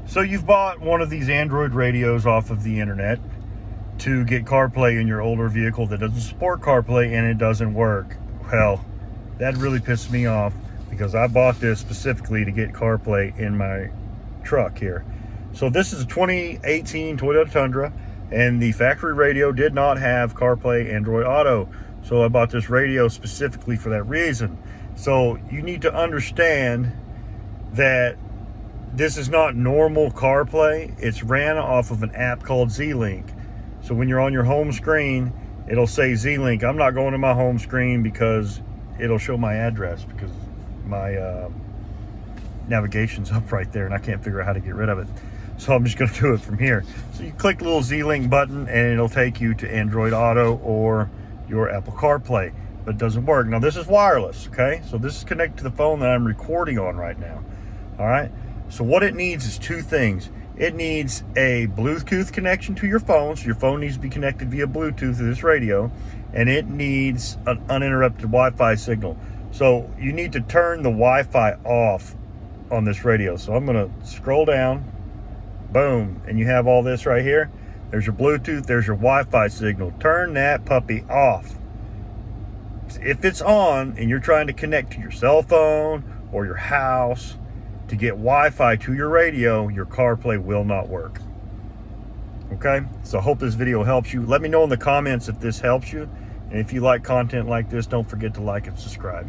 So you've bought one of these Android radios off of the internet to get CarPlay in your older vehicle that doesn't support CarPlay, and it doesn't work. Well, that really pissed me off because I bought this specifically to get CarPlay in my truck here. So this is a 2018 Toyota Tundra, and the factory radio did not have CarPlay Android Auto. So I bought this radio specifically for that reason. So you need to understand that this is not normal CarPlay. It's ran off of an app called Z-Link. So when you're on your home screen, it'll say Z-Link. I'm not going to my home screen because it'll show my address, because my navigation's up right there and I can't figure out how to get rid of it. So I'm just going to do it from here. So you click the little Z-Link button and it'll take you to Android Auto or your Apple CarPlay, but it doesn't work. Now this is wireless, okay? So this is connected to the phone that I'm recording on right now. All right, so what it needs is two things. It needs a Bluetooth connection to your phone, so your phone needs to be connected via Bluetooth to this radio, and it needs an uninterrupted Wi-Fi signal. So you need to turn the Wi-Fi off on this radio. So I'm gonna scroll down, boom, and you have all this right here. There's your Bluetooth, there's your Wi-Fi signal. Turn that puppy off. If it's on and you're trying to connect to your cell phone or your house to get Wi-Fi to your radio, your CarPlay will not work. Okay, so I hope this video helps you. Let me know in the comments if this helps you. And if you like content like this, don't forget to like and subscribe.